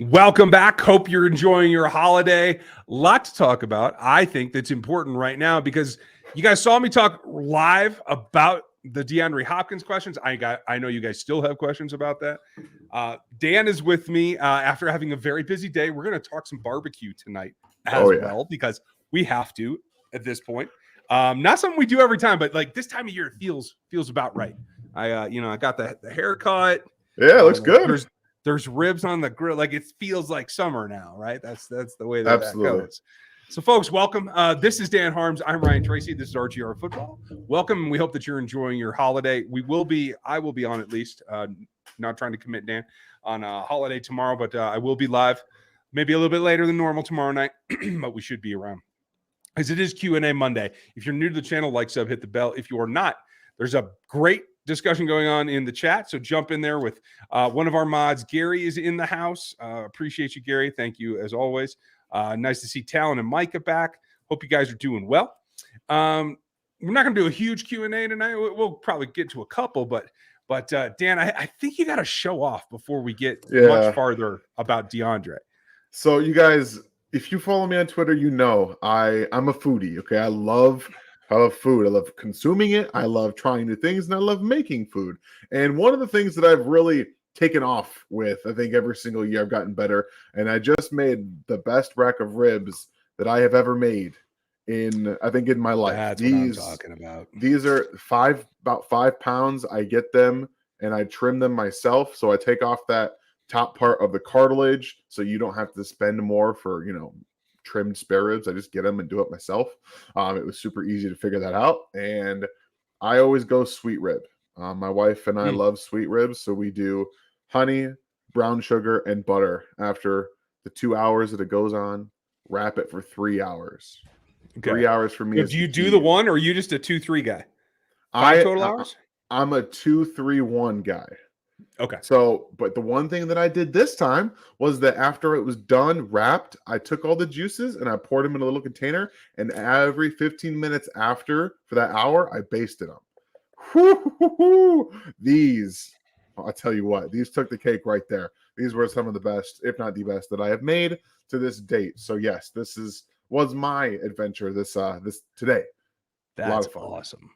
Welcome back. Hope you're enjoying your holiday. Lot to talk about. I think that's important right now because you guys saw me talk live about the DeAndre Hopkins questions. I know you guys still have questions about that. Dan is with me after having a very busy day. We're going to talk some barbecue tonight as well because we have to at this point. Not something we do every time, but like this time of year, it feels about right. I got the haircut. Yeah, it looks good. There's ribs on the grill. Like it feels like summer now, right? That's the way that goes. So, folks, welcome. This is Dan Harms. I'm Ryan Tracy. This is RGR Football. Welcome. We hope that you're enjoying your holiday. I will be on at least. Not trying to commit, Dan, on a holiday tomorrow, but I will be live. Maybe a little bit later than normal tomorrow night, but we should be around. As it is Q&A Monday. If you're new to the channel, like, sub, hit the bell. If you are not, there's a great discussion going on in the chat, so jump in there with one of our mods. Gary is in the house. Appreciate you, Gary. Thank you as always. Nice to see Talon and Micah back. Hope you guys are doing well. We're not going to do a huge Q&A tonight. We'll probably get to a couple, but Dan, I think you got to show off before we get much farther about DeAndre. So you guys, if you follow me on Twitter, you know I'm a foodie. Okay, I love food. I love consuming it. I love trying new things, and I love making food. And one of the things that I've really taken off with, I think every single year I've gotten better, and I just made the best rack of ribs that I have ever made in my life. That's what I'm talking about. These are about 5 pounds. I get them and I trim them myself. So I take off that top part of the cartilage so you don't have to spend more for, trimmed spare ribs. I just get them and do it myself. It was super easy to figure that out. And I always go sweet rib. My wife and I love sweet ribs. So we do honey, brown sugar, and butter. After the 2 hours that it goes on, wrap it for 3 hours. Okay. 3 hours for me. Do you do the one, or are you just a 2-3 guy? 5 total hours? I'm a 2-3-1 guy. Okay. So, but the one thing that I did this time was that after it was done, wrapped, I took all the juices and I poured them in a little container. And every 15 minutes after, for that hour, I basted them. These, I'll tell you what, these took the cake right there. These were some of the best, if not the best, that I have made to this date. So yes, this was my adventure this today. That's awesome.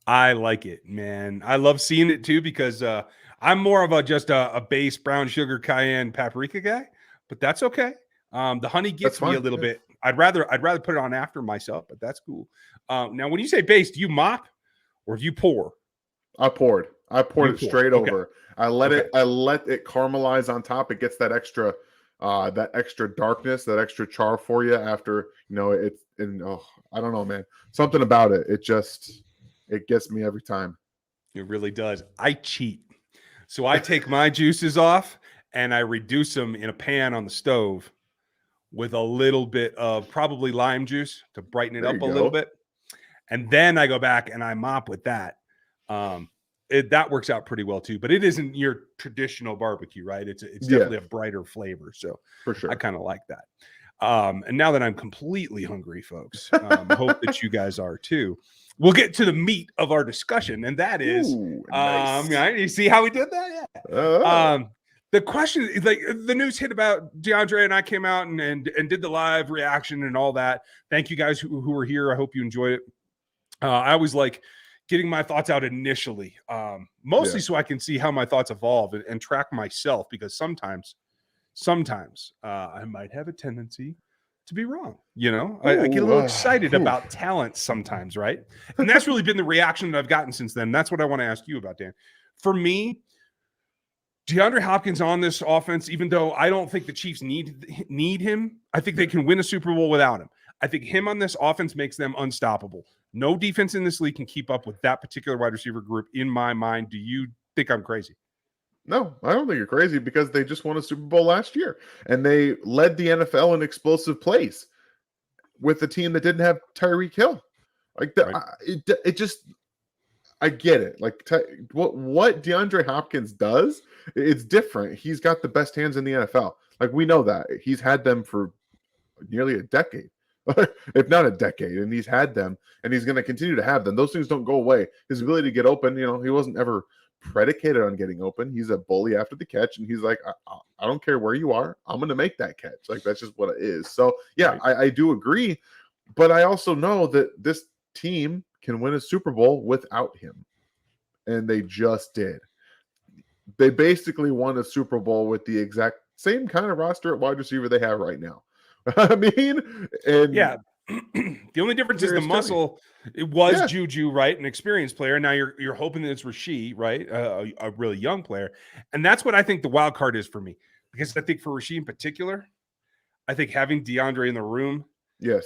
I like it, man. I love seeing it too because I'm more of a base brown sugar cayenne paprika guy, but that's okay. The honey gets me a little bit. I'd rather put it on after myself, but that's cool. Now, when you say base, do you mop or do you pour? I poured it straight over. I let it caramelize on top. It gets that extra darkness, that extra char for you after, I don't know, man. Something about it. It gets me every time. It really does. I cheat. So I take my juices off and I reduce them in a pan on the stove with a little bit of probably lime juice to brighten it up a little bit. And then I go back and I mop with that. That works out pretty well too, but it isn't your traditional barbecue, right? It's definitely a brighter flavor. So for sure, I kind of like that. And now that I'm completely hungry, folks, I hope that you guys are too. We'll get to the meat of our discussion, and that is, nice. You see how we did that? Yeah. The question is, like, the news hit about DeAndre, and I came out and did the live reaction and all that. Thank you guys who were here. I hope you enjoyed it. I always like getting my thoughts out initially, mostly so I can see how my thoughts evolve and track myself, because sometimes I might have a tendency to be wrong. I get a little excited about talent sometimes, right? And that's really been the reaction that I've gotten since then. That's what I want to ask you about, Dan. For me, DeAndre Hopkins on this offense, even though I don't think the Chiefs need him, I think they can win a Super Bowl without him. I think him on this offense makes them unstoppable. No defense in this league can keep up with that particular wide receiver group, in my mind. Do you think I'm crazy? No, I don't think you're crazy, because they just won a Super Bowl last year and they led the NFL in explosive plays with a team that didn't have Tyreek Hill. Like I get it. Like what DeAndre Hopkins does, it's different. He's got the best hands in the NFL. Like, we know that. He's had them for nearly a decade, if not a decade, and he's had them, and he's going to continue to have them. Those things don't go away. His ability to get open, he wasn't ever predicated on getting open. He's a bully after the catch, and he's like, I don't care where you are. I'm going to make that catch. Like, that's just what it is. So, yeah, Right. I do agree. But I also know that this team can win a Super Bowl without him. And they just did. They basically won a Super Bowl with the exact same kind of roster at wide receiver they have right now. I mean, and yeah, the only difference is the muscle. It was Juju, right? An experienced player. Now you're hoping that it's Rashee, right? A really young player. And that's what I think the wild card is for me. Because I think for Rashee in particular, I think having DeAndre in the room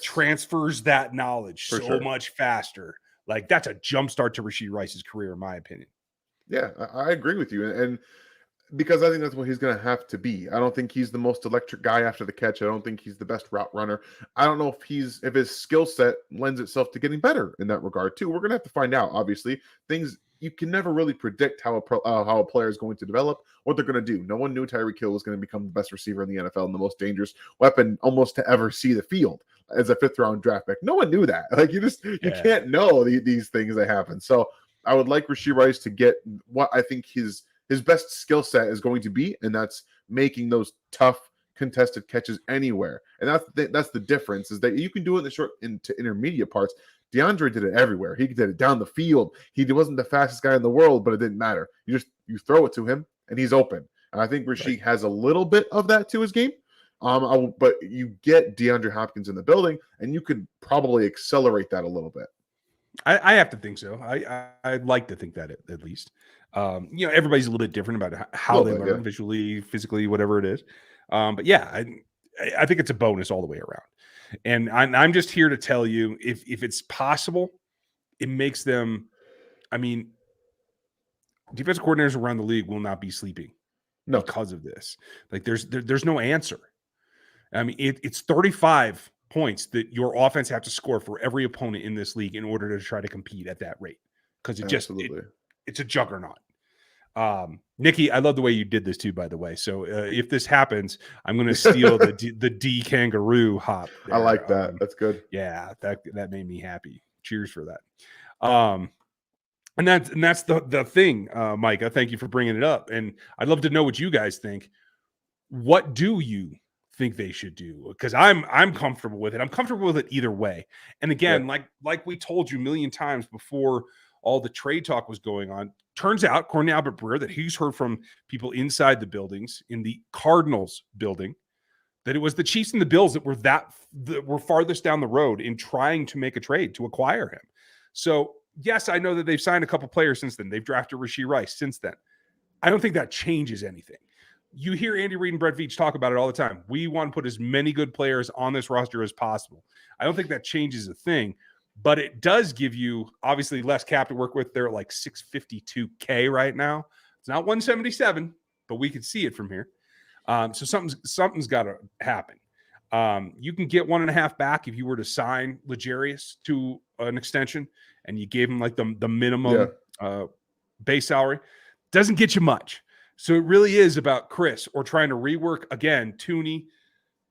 transfers that knowledge so much faster. Like, that's a jump start to Rashee Rice's career, in my opinion. Yeah, I agree with you. And because I think that's what he's going to have to be. I don't think he's the most electric guy after the catch. I don't think he's the best route runner. I don't know if his skill set lends itself to getting better in that regard too. We're going to have to find out. Obviously, things you can never really predict how a player is going to develop, what they're going to do. No one knew Tyreek Hill was going to become the best receiver in the NFL and the most dangerous weapon almost to ever see the field as a 5th round draft pick. No one knew that. Like, you can't know these things that happen. So I would like Rashee Rice to get what I think his best skill set is going to be, and that's making those tough contested catches anywhere. And that's the difference, is that you can do it in the short into intermediate parts. DeAndre did it everywhere. He did it down the field. He wasn't the fastest guy in the world, but it didn't matter. You throw it to him, and he's open. And I think Rashee has a little bit of that to his game. But you get DeAndre Hopkins in the building, and you could probably accelerate that a little bit. I have to think so. I'd like to think that at least. Everybody's a little bit different about how they learn visually, physically, whatever it is. But yeah, I think it's a bonus all the way around. And I'm just here to tell you, if it's possible, it makes them. I mean, defensive coordinators around the league will not be sleeping because of this. Like, there's no answer. I mean, it's 35 points that your offense have to score for every opponent in this league in order to try to compete at that rate, because it's a juggernaut. Nikki, I love the way you did this too, by the way. So if this happens, I'm going to steal the D kangaroo hop there. I like that. That's good. Yeah, that made me happy. Cheers for that. And that's the thing, Mike. I thank you for bringing it up, and I'd love to know what you guys think. What do you think they should do? Because I'm comfortable with it. I'm comfortable with it either way. And again, like we told you a million times before all the trade talk was going on, turns out, according to Albert Breer, that he's heard from people inside the buildings in the Cardinals building, that it was the Chiefs and the Bills that were farthest down the road in trying to make a trade to acquire him. So yes, I know that they've signed a couple players since then. They've drafted Rashee Rice since then. I don't think that changes anything. You hear Andy Reid and Brett Veach talk about it all the time. We want to put as many good players on this roster as possible. I don't think that changes a thing, but it does give you obviously less cap to work with. They're at like $652K right now. It's not 177, but we can see it from here. So something's got to happen. You can get 1.5 back if you were to sign L'Jarius to an extension and you gave him like the minimum base salary. Doesn't get you much. So it really is about Chris or trying to rework again, Tooney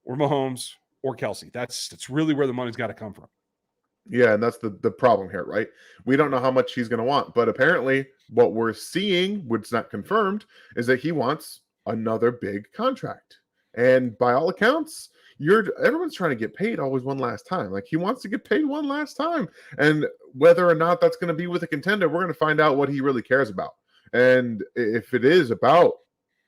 or Mahomes or Kelsey. That's really where the money's got to come from. Yeah, and that's the problem here, right? We don't know how much he's going to want, but apparently what we're seeing, which is not confirmed, is that he wants another big contract. And by all accounts, everyone's trying to get paid always one last time. Like, he wants to get paid one last time. And whether or not that's going to be with a contender, we're going to find out what he really cares about. And if it is about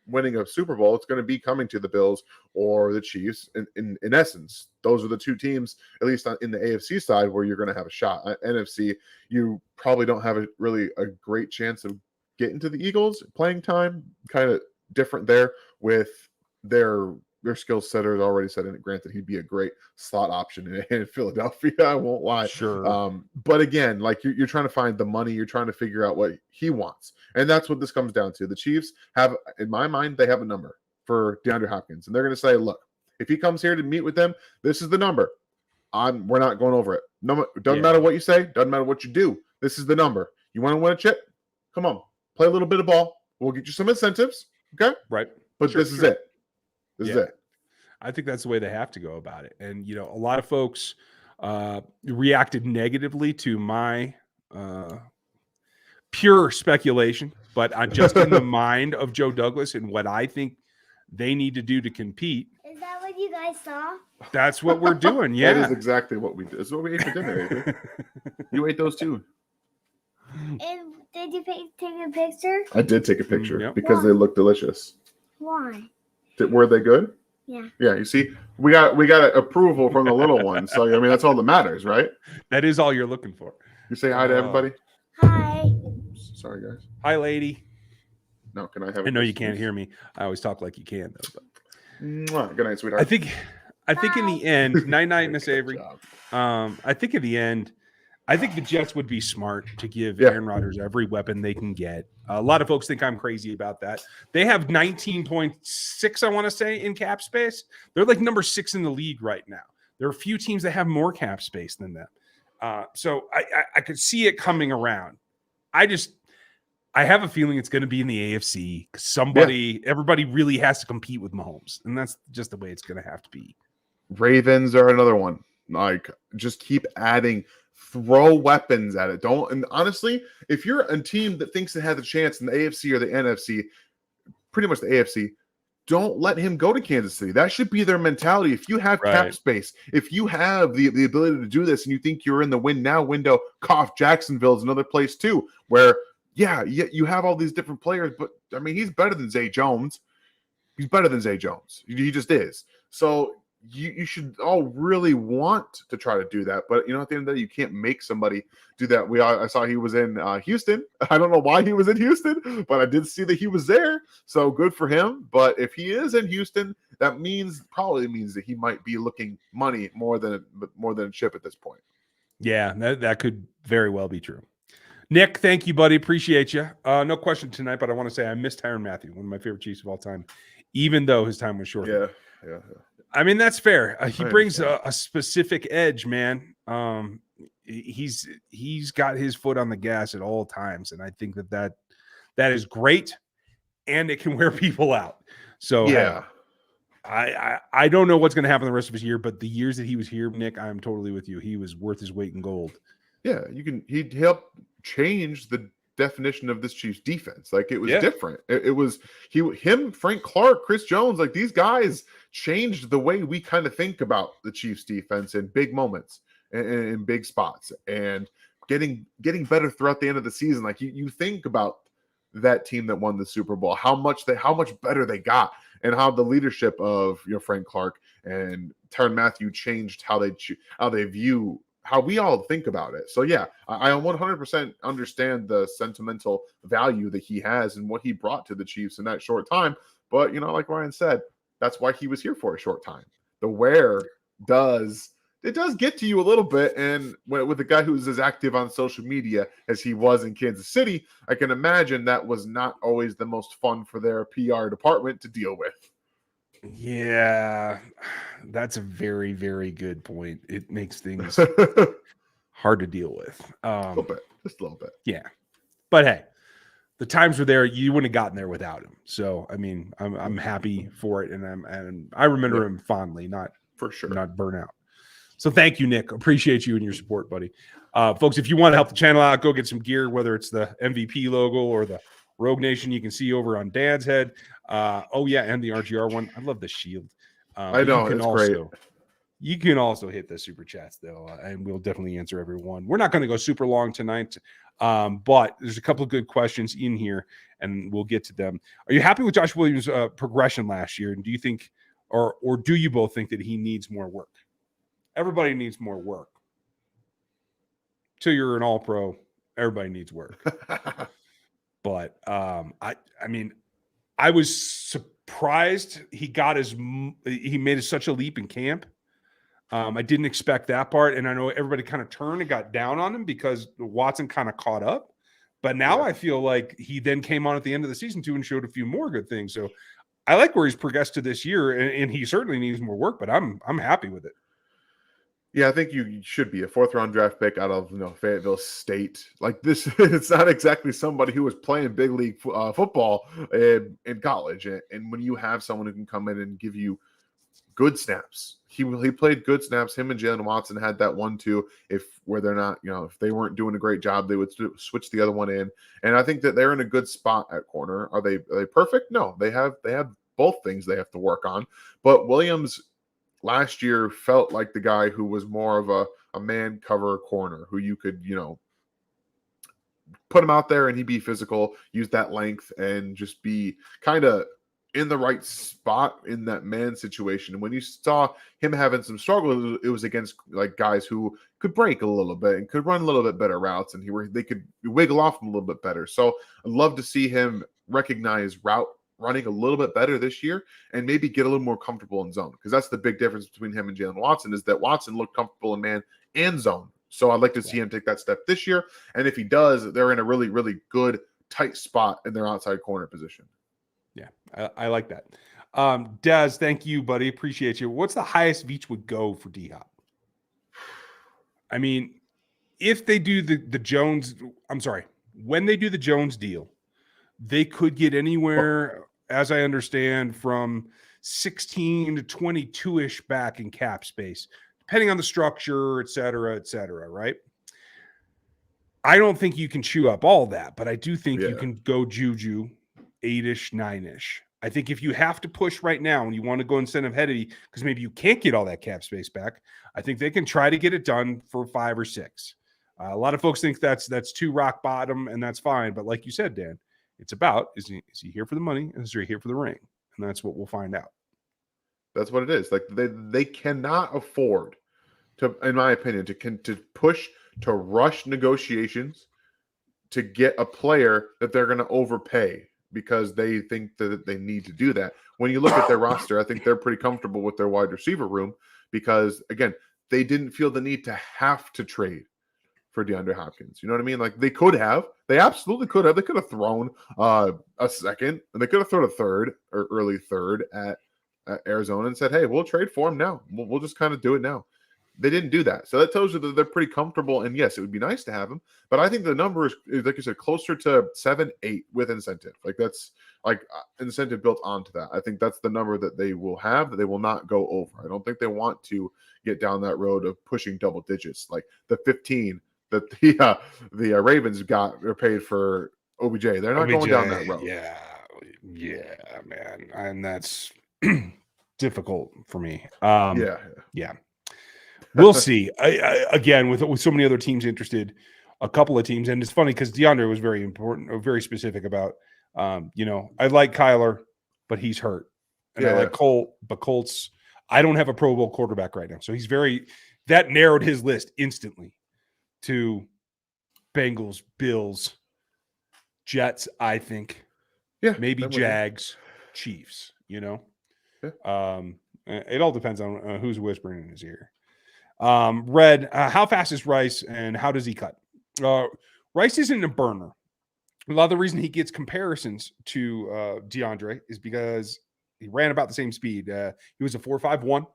winning a Super Bowl, it's going to be coming to the Bills or the Chiefs. In essence, those are the two teams, at least in the AFC side, where you're going to have a shot. NFC, you probably don't have really a great chance of getting to the Eagles. Playing time, kind of different there with their skill setter already said in it. Granted, he'd be a great slot option in Philadelphia. I won't lie. Sure. But again, like you're trying to find the money. You're trying to figure out what he wants. And that's what this comes down to. The Chiefs have, in my mind, they have a number for DeAndre Hopkins. And they're going to say, look, if he comes here to meet with them, this is the number. We're not going over it. No, doesn't matter what you say. Doesn't matter what you do. This is the number. You want to win a chip? Come on. Play a little bit of ball. We'll get you some incentives. Okay? Right. But this is it. This is it. I think that's the way they have to go about it. And, a lot of folks reacted negatively to my pure speculation, but just in the mind of Joe Douglas and what I think they need to do to compete. Is that what you guys saw? That's what we're doing. Yeah, That is exactly what we did. It's what we ate for dinner, Avery. You ate those too. And did you take a picture? I did take a picture Yep. because they look delicious. Why? Were they good? Yeah. Yeah, you see, we got approval from the little one. So I mean, that's all that matters, right? that is all you're looking for. You say hi to everybody. Hi. Sorry, guys. Hi, lady. No, can I have? I know you can't hear me. I always talk like you can, though. But Mwah. Good night, sweetheart. I think in the end, night, Miss Good Avery. job. I think in the end, I think the Jets would be smart to give Yeah. Aaron Rodgers every weapon they can get. A lot of folks think I'm crazy about that. They have 19.6, I want to say, in cap space. They're like number 6 in the league right now. There are a few teams that have more cap space than them. So I could see it coming around. I have a feeling it's going to be in the AFC. Everybody really has to compete with Mahomes, and that's just the way it's going to have to be. Ravens are another one. Like, just keep adding, throw weapons at it. Don't. And honestly, if you're a team that thinks it has a chance in the AFC or the NFC, pretty much the AFC, don't let him go to Kansas City. That should be their mentality. If you have cap space, if you have the ability to do this, and you think you're in the win now window, Jacksonville is another place too, where you have all these different players, but I mean, he's better than Zay Jones. He's better than Zay Jones. He just is. So you should all really want to try to do that. But, at the end of the day, you can't make somebody do that. I saw he was in Houston. I don't know why he was in Houston, but I did see that he was there. So good for him. But if he is in Houston, that probably means that he might be looking money more than a chip at this point. Yeah, that could very well be true. Nick, thank you, buddy. Appreciate you. No question tonight, but I want to say I miss Tyrann Mathieu, one of my favorite Chiefs of all time, even though his time was short. Yeah. I mean, that's fair. He brings a specific edge, man. He's got his foot on the gas at all times, and I think that is great, and it can wear people out. So yeah. I don't know what's going to happen the rest of his year, but the years that he was here, Nick, I'm totally with you. He was worth his weight in gold. Yeah, he helped change the definition of this Chiefs defense. Like, it was different. It was him, Frank Clark, Chris Jones, like these guys changed the way we kind of think about the Chiefs defense in big moments and in big spots, and getting better throughout the end of the season. Like, you think about that team that won the Super Bowl, how much better they got, and how the leadership of Frank Clark and Tyrann Mathieu changed how they view how we all think about it. So yeah, I 100% understand the sentimental value that he has and what he brought to the Chiefs in that short time. But like Ryan said, that's why he was here for a short time. The wear does get to you a little bit, and with a guy who's as active on social media as he was in Kansas City, I can imagine that was not always the most fun for their PR department to deal with. Yeah, that's a very, very good point. It makes things hard to deal with. A little bit, just a little bit. Yeah, but hey, the times were there. You wouldn't have gotten there without him. So I mean, I'm happy for it, and I remember him fondly, not for sure, not burn out. So thank you, Nick. Appreciate you and your support, buddy. Folks, if you want to help the channel out, go get some gear, whether it's the MVP logo or the Rogue Nation you can see over on Dad's head. And the RGR one. I love the shield. I know, it's great. You can also hit the super chats, though, and we'll definitely answer everyone. We're not going to go super long tonight, but there's a couple of good questions in here, and we'll get to them. Are you happy with Josh Williams' progression last year? And do you think, or do you both think that he needs more work? Everybody needs more work. Till you're an all-pro, everybody needs work. But I mean, I was surprised he made such a leap in camp. I didn't expect that part, and I know everybody kind of turned and got down on him because Watson kind of caught up. But now I feel like he then came on at the end of the season too and showed a few more good things. So I like where he's progressed to this year, and he certainly needs more work. But I'm happy with it. Yeah, I think you should be a 4th-round draft pick out of Fayetteville State. Like this, it's not exactly somebody who was playing big league football in college. And when you have someone who can come in and give you good snaps. He played good snaps. Him and Jalen Watson had that 1-2. Where they're not, if they weren't doing a great job, they would switch the other one in. And I think that they're in a good spot at corner. Are they perfect? No, they have both things they have to work on. But Williams last year felt like the guy who was more of a man cover corner who you could, put him out there and he'd be physical, use that length, and just be kind of in the right spot in that man situation. And when you saw him having some struggle, it was against like guys who could break a little bit and could run a little bit better routes, and they could wiggle off him a little bit better. So I'd love to see him recognize route running a little bit better this year and maybe get a little more comfortable in zone, because that's the big difference between him and Jalen Watson, is that Watson looked comfortable in man and zone. So I'd like to see him take that step this year. And if he does, they're in a really, really good, tight spot in their outside corner position. Yeah, I like that. Daz, thank you, buddy. Appreciate you. What's the highest Veach would go for D-Hop? I mean, if they do the Jones, when they do the Jones deal, they could get anywhere, as I understand, from 16 to 22-ish back in cap space, depending on the structure, et cetera, right? I don't think you can chew up all that, but I do think you can go Juju 8-ish, 9-ish. I think if you have to push right now and you want to go incentive heavy because maybe you can't get all that cap space back, I think they can try to get it done for 5 or 6. A lot of folks think that's too rock bottom, and that's fine. But like you said, Dan, it's about is he here for the money, and is he here for the ring? And that's what we'll find out. That's what it is. Like they cannot afford to, in my opinion, to push to rush negotiations to get a player that they're going to overpay because they think that they need to do that. When you look at their roster, I think they're pretty comfortable with their wide receiver room because, again, they didn't feel the need to have to trade for DeAndre Hopkins. You know what I mean? Like they could have. They absolutely could have. They could have thrown a second, and they could have thrown a third or early third at Arizona and said, hey, we'll trade for him now. We'll just kind of do it now. They didn't do that. So that tells you that they're pretty comfortable. And yes, it would be nice to have him. But I think the number is, like you said, closer to 7, 8 with incentive. Like that's like incentive built onto that. I think that's the number that they will have, that they will not go over. I don't think they want to get down that road of pushing double digits. Like the 15 that the Ravens got or paid for OBJ. They're not going down that road. Yeah, man. And that's difficult for me. Yeah. We'll see. Again, with so many other teams interested, a couple of teams, and it's funny because DeAndre was very important or very specific about, I like Kyler, but he's hurt, and I like Colt, but Colt's. I don't have a Pro Bowl quarterback right now, so he's that narrowed his list instantly to Bengals, Bills, Jets. I think, maybe Jags, Chiefs. It all depends on who's whispering in his ear. Red, how fast is Rice and how does he cut? Rice isn't a burner. A lot of the reason he gets comparisons to DeAndre is because he ran about the same speed. He was a 4.51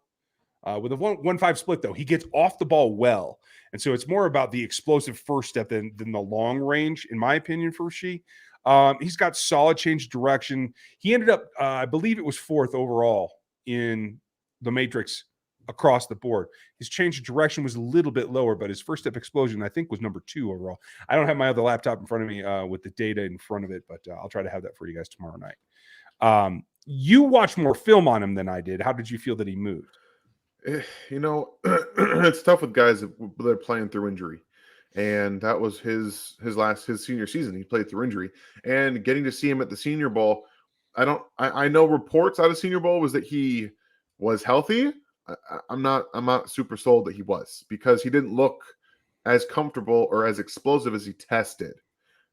with a 1.15 split, though. He gets off the ball well. And so it's more about the explosive first step than the long range, in my opinion, for Rashee. He's got solid change of direction. He ended up, I believe it was 4th overall in the matrix across the board. His change of direction was a little bit lower, but his first step explosion, I think, was number 2 overall. I don't have my other laptop in front of me with the data in front of it, but I'll try to have that for you guys tomorrow night. You watched more film on him than I did. How did you feel that he moved? It's tough with guys that are playing through injury. And that was his senior season. He played through injury. And getting to see him at the Senior Bowl, I know reports out of Senior Bowl was that he was healthy. I'm not super sold that he was, because he didn't look as comfortable or as explosive as he tested.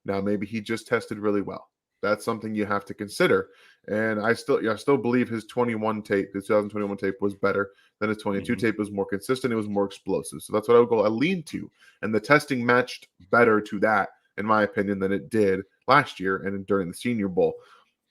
Now, maybe he just tested really well. That's something you have to consider. And I still believe his 2021 tape was better than his 22 tape. Was more consistent. It was more explosive. So that's what I lean to. And the testing matched better to that, in my opinion, than it did last year and during the Senior Bowl.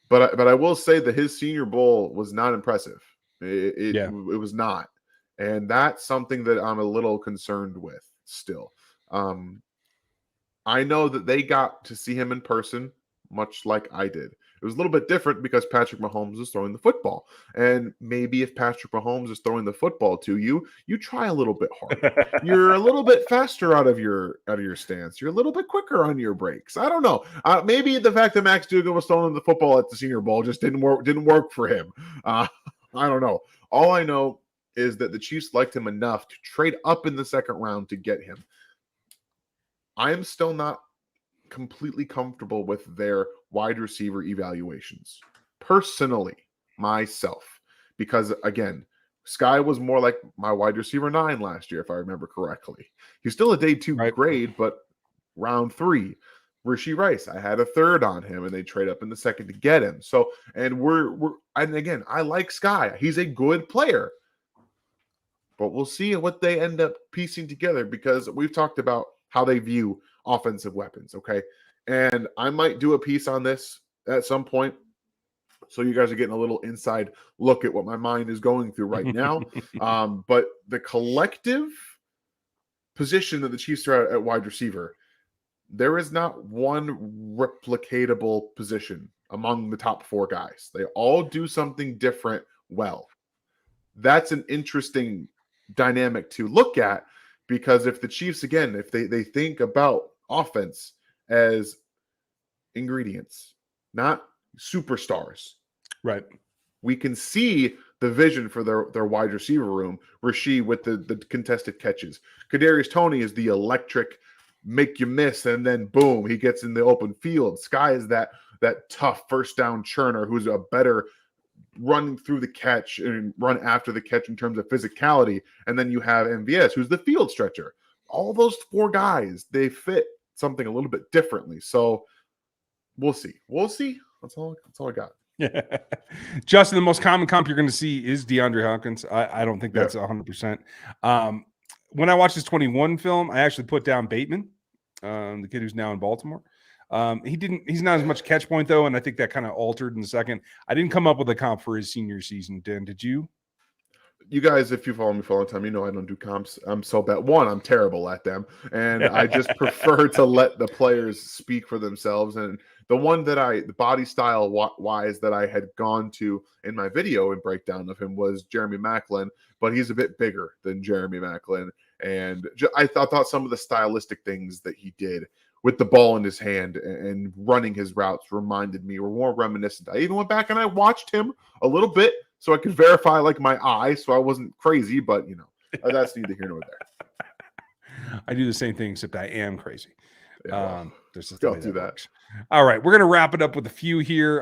But I will say that his Senior Bowl was not impressive. It was not. And that's something that I'm a little concerned with still. I know that they got to see him in person, much like I did. It was a little bit different because Patrick Mahomes is throwing the football. And maybe if Patrick Mahomes is throwing the football to you, you try a little bit harder. You're a little bit faster out of your stance. You're a little bit quicker on your breaks. I don't know. Maybe the fact that Max Duggan was throwing the football at the Senior Bowl just didn't work for him. I don't know. All I know is that the Chiefs liked him enough to trade up in the second round to get him. I am still not completely comfortable with their wide receiver evaluations. Personally, myself. Because, again, Sky was more like my wide receiver 9 last year, if I remember correctly. He's still a day 2 grade, but round 3. Rashee Rice, I had a third on him, and they trade up in the second to get him. So, and and again, I like Sky. He's a good player. But we'll see what they end up piecing together, because we've talked about how they view offensive weapons, okay? And I might do a piece on this at some point, so you guys are getting a little inside look at what my mind is going through right now. But the collective position that the Chiefs are at wide receiver, there is not one replicatable position among the top 4 guys. They all do something different well. That's an interesting dynamic to look at, because if the Chiefs, again, if they think about offense as ingredients, not superstars, right? We can see the vision for their wide receiver room. Rashee with the contested catches. Kadarius Toney is the electric make you miss, and then boom, he gets in the open field. Sky is that tough first down churner who's a better run through the catch and run after the catch in terms of physicality. And then you have MVS, who's the field stretcher. All those 4 guys, they fit something a little bit differently. So we'll see. That's all I got. Yeah. Justin, the most common comp you're going to see is DeAndre Hopkins. I don't think that's 100%. When I watched his 21 film, I actually put down Bateman, the kid who's now in Baltimore. He's not as much catch point though, and I think that kind of altered in the second. I didn't come up with a comp for his senior season. Dan, did you? You guys, if you follow me for a long time, you know I don't do comps. I'm so bad. One, I'm terrible at them, and I just prefer to let the players speak for themselves. And the one that the body style wise that I had gone to in my video and breakdown of him was Jeremy Maclin, but he's a bit bigger than Jeremy Maclin. And I thought some of the stylistic things that he did with the ball in his hand and running his routes reminded me, were more reminiscent. I even went back and I watched him a little bit so I could verify like my eye, so I wasn't crazy, but that's neither here nor there. I do the same thing, except I am crazy. Yeah, Don't do that. Works. All right, we're going to wrap it up with a few here.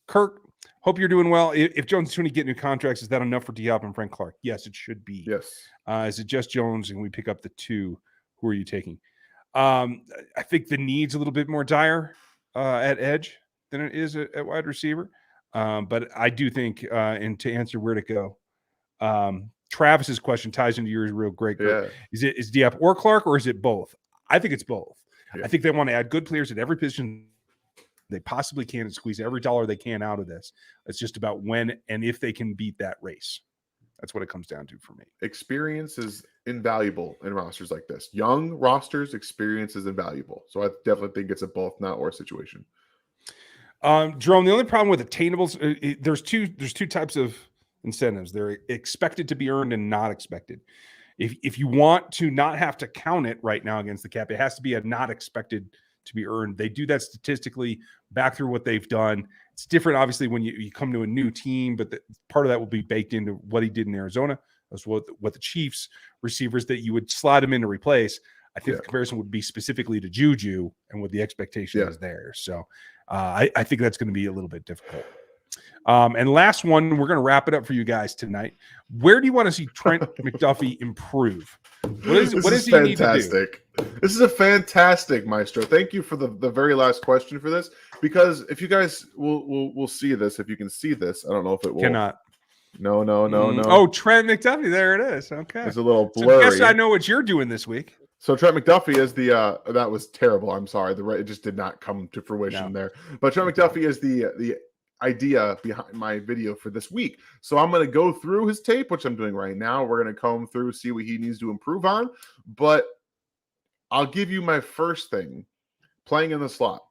Kirk, hope you're doing well. If Jones and Twiney get new contracts, is that enough for D-Hop and Frank Clark? Yes, it should be. Yes. Is it just Jones and we pick up the 2? Who are you taking? I think the need's a little bit more dire at edge than it is at wide receiver. But I do think, and to answer where to go, Travis's question ties into yours real great. Yeah. Is Diop or Clark, or is it both? I think it's both. Yeah. I think they want to add good players at every position they possibly can and squeeze every dollar they can out of this. It's just about when and if they can beat that race. That's what it comes down to for me. Experience is invaluable in rosters like this. Young rosters, experience is invaluable. So I definitely think it's a both, not or situation. Jerome, the only problem with attainables, there's two types of incentives. They're expected to be earned and not expected. If you want to not have to count it right now against the cap, it has to be a not expected to be earned. They do that statistically back through what they've done. It's different, obviously, when you come to a new team, but part of that will be baked into what he did in Arizona. That's what the Chiefs receivers that you would slide him in to replace. I think the comparison would be specifically to Juju and what the expectation is there. So I think that's going to be a little bit difficult. And last one, we're going to wrap it up for you guys tonight. Where do you want to see Trent McDuffie improve? What is he need to do? This is a fantastic, Maestro. Thank you for the very last question for this, because if you guys will see this, if you can see this, I don't know if it will. Cannot. No. Oh, Trent McDuffie. There it is. Okay. It's a little blurry. So I guess I know what you're doing this week. So Trent McDuffie is the that was terrible. I'm sorry. It just did not come to fruition there. But Trent McDuffie is the idea behind my video for this week. So I'm going to go through his tape, which I'm doing right now. We're going to comb through, see what he needs to improve on. But I'll give you my first thing. Playing in the slot.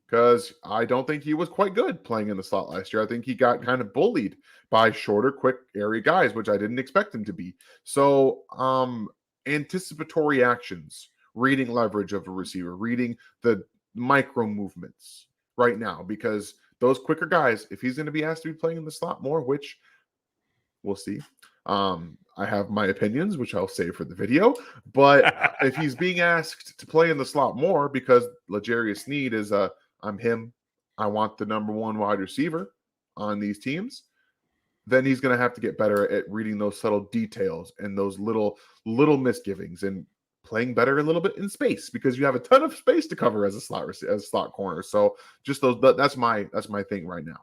because I don't think he was quite good playing in the slot last year. I think he got kind of bullied by shorter, quick, airy guys, which I didn't expect him to be. So, anticipatory actions, reading leverage of a receiver, reading the micro movements right now, because those quicker guys, if he's going to be asked to be playing in the slot more, which we'll see. I have my opinions, which I'll save for the video. But if he's being asked to play in the slot more because L'Jarius Sneed is I'm him, I want the number one wide receiver on these teams, then he's going to have to get better at reading those subtle details and those little misgivings and playing better a little bit in space, because you have a ton of space to cover as a slot corner. So just that's my thing right now.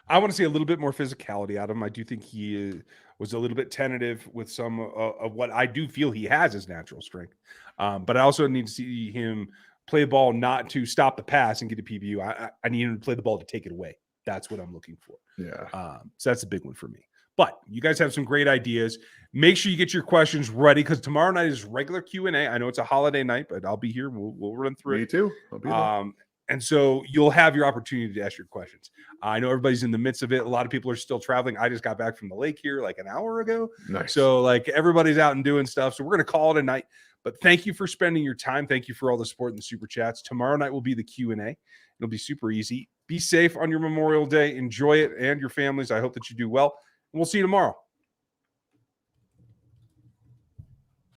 I want to see a little bit more physicality out of him. I do think he was a little bit tentative with some of what I do feel he has as natural strength. But I also need to see him play the ball not to stop the pass and get a PBU. I need him to play the ball to take it away. That's what I'm looking for. Yeah. So that's a big one for me. But you guys have some great ideas. Make sure you get your questions ready, because tomorrow night is regular Q&A. I know it's a holiday night, but I'll be here. We'll run through it. Me too. I'll be there. And so you'll have your opportunity to ask your questions. I know everybody's in the midst of it. A lot of people are still traveling. I just got back from the lake here like an hour ago. Nice. So like everybody's out and doing stuff. So we're going to call it a night. But thank you for spending your time. Thank you for all the support and the super chats. Tomorrow night will be the Q&A. It'll be super easy. Be safe on your Memorial Day. Enjoy it and your families. I hope that you do well. And we'll see you tomorrow.